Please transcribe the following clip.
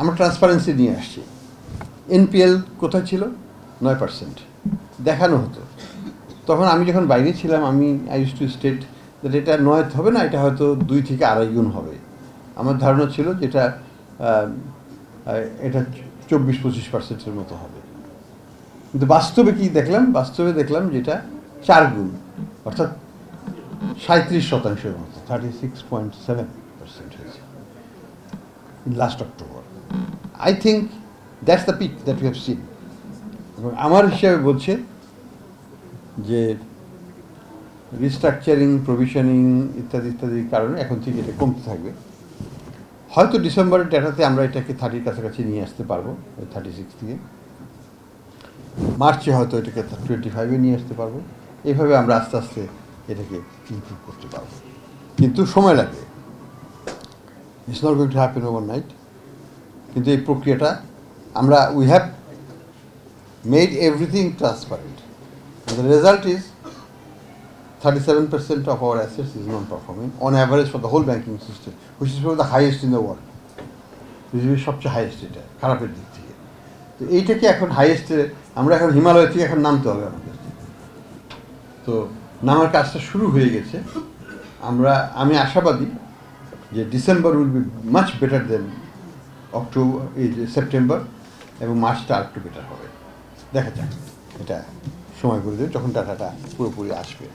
আমরা ট্রান্সপারেন্সি নিয়ে আসছি। এনপিএল কোথায় ছিল? 9%। দেখানো হতো। তখন আমি যখন বাইরে ছিলাম, I use to state that এটা 9 হবে না, এটা হয়তো 2 থেকে 2.5 গুণ হবে। আমার ধারণা ছিল যেটা এটা 24-25%-এর মতো হবে। কিন্তু বাস্তবে কি দেখলাম? বাস্তবে দেখলাম যেটা 4 গুণ, অর্থাৎ 37%-এর মতো, 36.7% হয়েছে last October. I think that's the peak that you have seen. এবং আমার হিসাবে বলছে যে রিস্ট্রাকচারিং, প্রভিশনিং ইত্যাদি ইত্যাদির কারণে এখন থেকে এটা কমতে থাকবে। হয়তো ডিসেম্বরের ডেটাতে আমরা এটাকে 30-র কাছাকাছি নিয়ে আসতে পারবো, 36 থেকে। মার্চে হয়তো এটাকে 25-এ নিয়ে আসতে পারবো। এইভাবে আমরা আস্তে আস্তে এটাকে ইমপ্রুভ করতে পারবো, কিন্তু সময় লাগবে। It's not going to happen overnight. কিন্তু এই প্রক্রিয়াটা we have made everything transparent. The result is 37% of our assets is non-performing on average for the whole banking system, which is probably the highest in the world. পৃথিবীর সবচেয়ে highest এটা, খারাপের দিক থেকে। তো এইটাকে এখন হাইয়েস্টে, আমরা এখন হিমালয় থেকে এখন নামতে হবে আমাদের। তো নামার কাজটা শুরু হয়ে গেছে। আমি আশাবাদী যে December will be much better then October, এই যে সেপ্টেম্বর, এবং মার্চটা আর একটু বেটার হবে। দেখা যাক, এটা সময় করে দেবে যখন ডাটাটা পুরোপুরি আসবে।